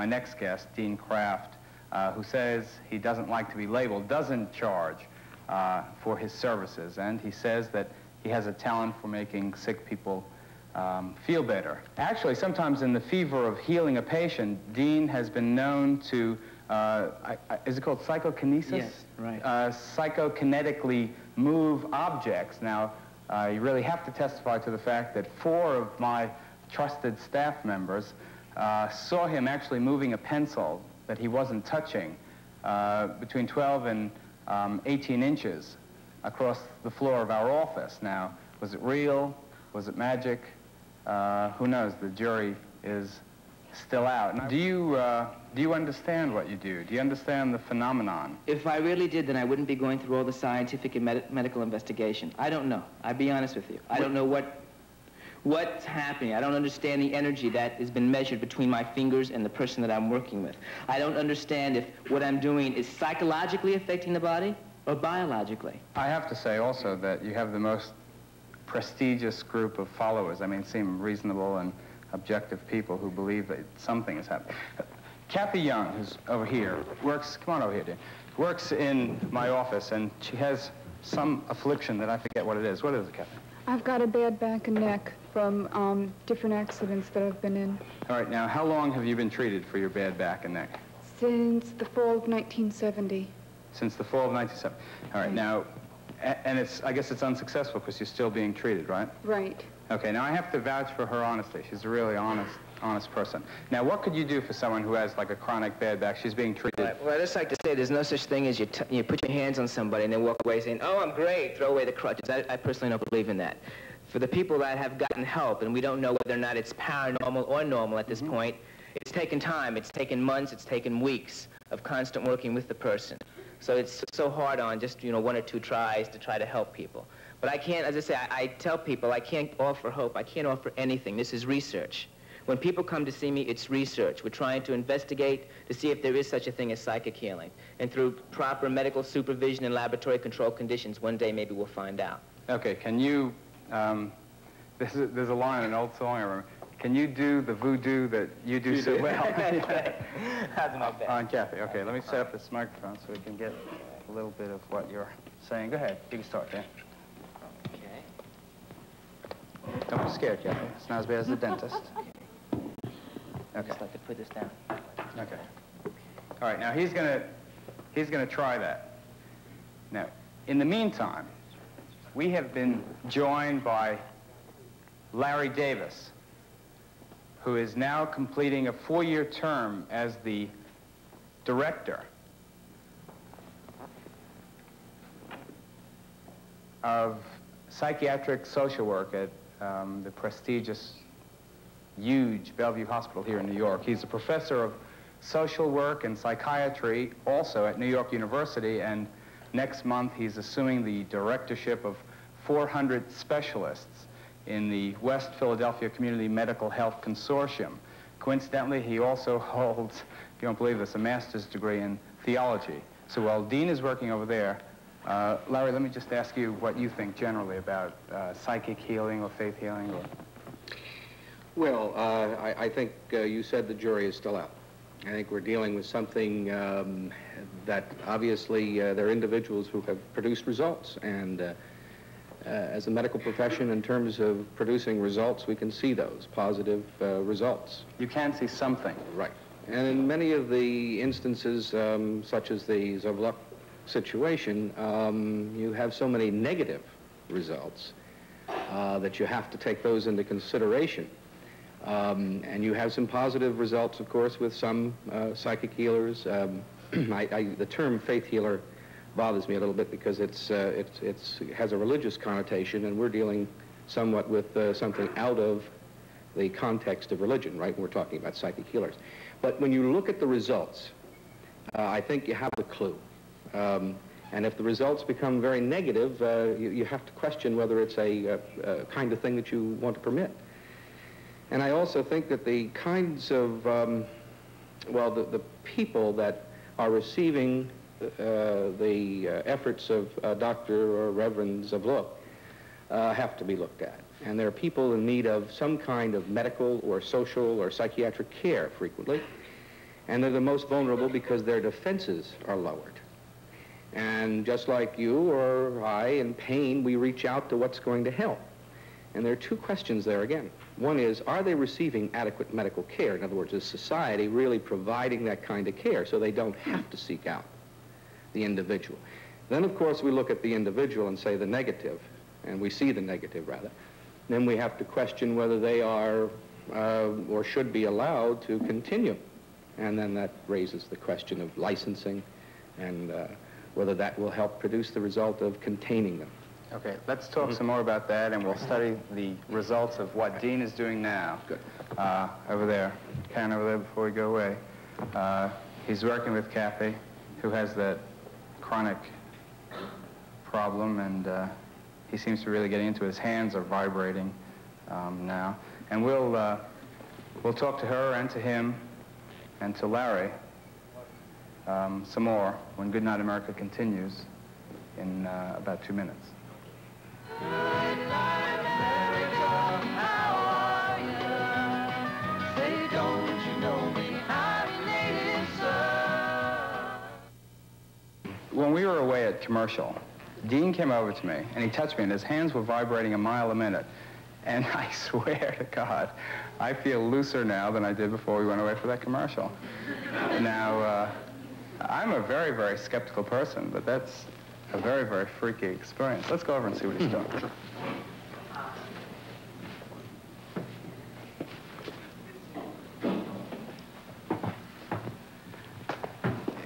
my next guest, Dean Kraft, who says he doesn't like to be labeled, doesn't charge for his services, and he says that he has a talent for making sick people feel better. Actually, sometimes in the fever of healing a patient, Dean has been known to, is it called psychokinesis? Yes, right. Psychokinetically move objects. Now, you really have to testify to the fact that 4 of my trusted staff members saw him actually moving a pencil that he wasn't touching between 12 and 18 inches across the floor of our office. Now, was it real? Was it magic? Who knows? The jury is still out. Now, do you understand what you do? Do you understand the phenomenon? If I really did, then I wouldn't be going through all the scientific and medical investigation. I don't know. I'll be honest with you. I don't know what's happening. I don't understand the energy that has been measured between my fingers and the person that I'm working with. I don't understand if what I'm doing is psychologically affecting the body or biologically. I have to say also that you have the most prestigious group of followers. I mean, seem reasonable and objective people who believe that something is happening. Kathy Young, who's over here, works, come on over here, dear, works in my office, and she has some affliction that I forget what it is. What is it, Kathy? I've got a bad back and neck from different accidents that I've been in. All right, now, how long have you been treated for your bad back and neck? Since the fall of 1970. Since the fall of 1970. All right, now, and I guess it's unsuccessful because you're still being treated, right? Right. Okay, now I have to vouch for her honesty. She's a really honest person. Now, what could you do for someone who has like a chronic bad back? She's being treated. Right. Well, I just like to say there's no such thing as you put your hands on somebody and then walk away saying, oh, I'm great, throw away the crutches. I personally don't believe in that. For the people that have gotten help, and we don't know whether or not it's paranormal or normal at this point, it's taken time, it's taken months, it's taken weeks of constant working with the person. So it's so hard on just, 1 or 2 tries to try to help people. But I can't, as I say, I tell people I can't offer hope. I can't offer anything. This is research. When people come to see me, it's research. We're trying to investigate to see if there is such a thing as psychic healing. And through proper medical supervision and laboratory control conditions, one day maybe we'll find out. Okay, can you, there's a line in an old song I remember. Can you do the voodoo that you do so well? How's my best? On Kathy. Okay, let me set up this microphone so we can get a little bit of what you're saying. Go ahead. You can start, Dan. Okay. Don't be scared, Kathy. It's not as bad as the dentist. Okay. I'd just like to put this down. Okay. All right, now he's gonna try that. Now, in the meantime, we have been joined by Larry Davis, who is now completing a 4-year term as the director of psychiatric social work at the prestigious, huge Bellevue Hospital here in New York. He's a professor of social work and psychiatry also at New York University, and next month he's assuming the directorship of 400 specialists in the West Philadelphia Community Medical Health Consortium. Coincidentally, he also holds, if you don't believe this, a master's degree in theology. So while Dean is working over there, Larry, let me just ask you what you think generally about psychic healing or faith healing. Or... Well, I think you said the jury is still out. I think we're dealing with something that obviously there are individuals who have produced results, and as a medical profession, in terms of producing results, we can see those positive results. You can see something. Right. And in many of the instances, such as the Zovlak situation, you have so many negative results that you have to take those into consideration. And you have some positive results, of course, with some psychic healers. The term faith healer bothers me a little bit because it has a religious connotation, and we're dealing somewhat with something out of the context of religion, right? When we're talking about psychic healers. But when you look at the results, I think you have a clue. And if the results become very negative, you have to question whether it's a kind of thing that you want to permit. And I also think that the kinds of, the people that are receiving the efforts of Dr. or Reverend Zovlak have to be looked at. And there are people in need of some kind of medical or social or psychiatric care frequently. And they're the most vulnerable because their defenses are lowered. And just like you or I in pain, we reach out to what's going to help. And there are two questions there again. One is, are they receiving adequate medical care? In other words, is society really providing that kind of care so they don't have to seek out the individual? Then, of course, we look at the individual and say the negative, and we see the negative, rather. Then we have to question whether they are or should be allowed to continue. And then that raises the question of licensing and whether that will help produce the result of containing them. Okay, let's talk some more about that, and we'll study the results of what Dean is doing now. Good. Over there. Karen over there before we go away. He's working with Kathy, who has that chronic problem, and he seems to be really getting into it. His hands are vibrating now. And we'll talk to her and to him and to Larry some more when Goodnight America continues in about 2 minutes. When we were away at commercial, Dean came over to me and he touched me and his hands were vibrating a mile a minute. And I swear to God, I feel looser now than I did before we went away for that commercial. Now, I'm a very, very skeptical person, but that's a very, very freaky experience. Let's go over and see what he's doing.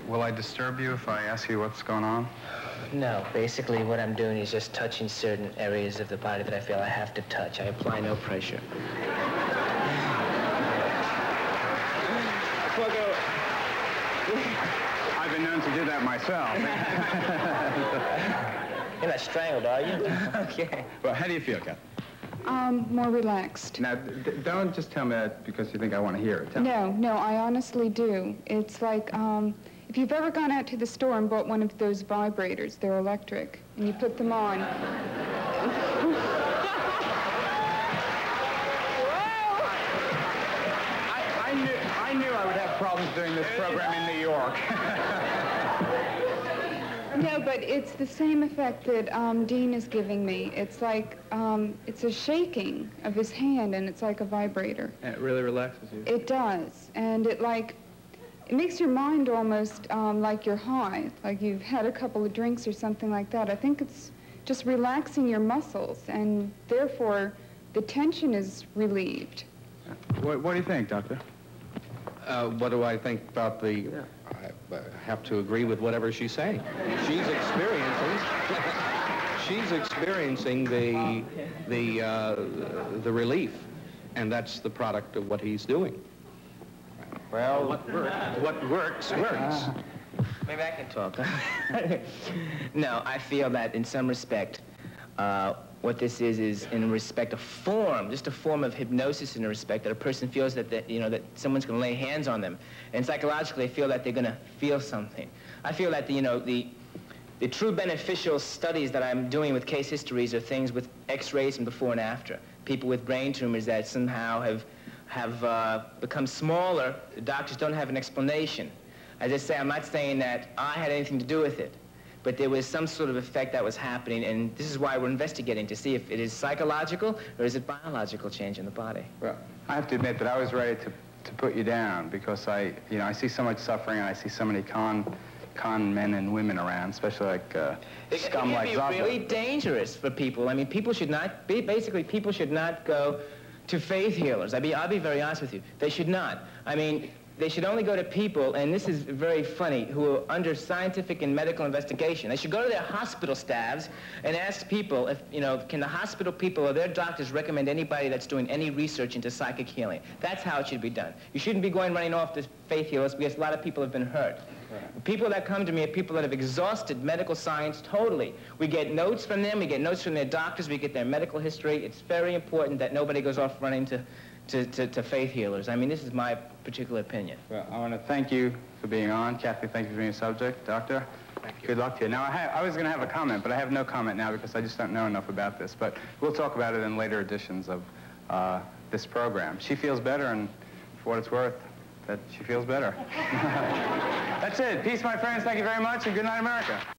Will I disturb you if I ask you what's going on? No, basically what I'm doing is just touching certain areas of the body that I feel I have to touch. I apply no pressure. I've been known to do that myself. You're not strangled, are you? Okay. Well, how do you feel, Kat? More relaxed. Now, don't just tell me that because you think I want to hear it. Tell me. No, I honestly do. It's like, if you've ever gone out to the store and bought one of those vibrators, they're electric, and you put them on. I knew I would have problems doing this program in New York. No, but it's the same effect that Dean is giving me. It's like, it's a shaking of his hand, and it's like a vibrator. And it really relaxes you. It does, and it makes your mind almost like you're high, like you've had a couple of drinks or something like that. I think it's just relaxing your muscles, and therefore the tension is relieved. What do you think, Doctor? What do I think about the... Yeah. I have to agree with whatever she's saying. She's experiencing the relief, and that's the product of what he's doing. Well, What works, works. Maybe I can talk. No, I feel that in some respect, what this is in respect of form, just a form of hypnosis in a respect that a person feels that that someone's going to lay hands on them, and psychologically they feel that they're going to feel something. I feel that the true beneficial studies that I'm doing with case histories are things with X-rays from before and after. People with brain tumors that somehow have become smaller. The doctors don't have an explanation. As I say, I'm not saying that I had anything to do with it, but there was some sort of effect that was happening, and this is why we're investigating to see if it is psychological or is it biological change in the body. well, I have to admit that I was ready to put you down because I see so much suffering and I see so many con men and women around, especially like scum like It Zoppa. can be really dangerous for people. I mean, people should not go to faith healers. I'll be very honest with you. They should not. I mean, they should only go to people, and this is very funny, who are under scientific and medical investigation. They should go to their hospital staffs and ask people if, can the hospital people or their doctors recommend anybody that's doing any research into psychic healing. That's how it should be done. You shouldn't be running off to faith healers because a lot of people have been hurt. Right. People that come to me are people that have exhausted medical science totally. We get notes from them, we get notes from their doctors, we get their medical history. It's very important that nobody goes off running to faith healers. I mean, this is my particular opinion. Well, I want to thank you for being on. Kathy, thank you for being a subject. Doctor, Thank you. Good luck to you. Now, I was going to have a comment, but I have no comment now because I just don't know enough about this. But we'll talk about it in later editions of this program. She feels better, and for what it's worth, that she feels better. That's it. Peace, my friends. Thank you very much, and good night, America.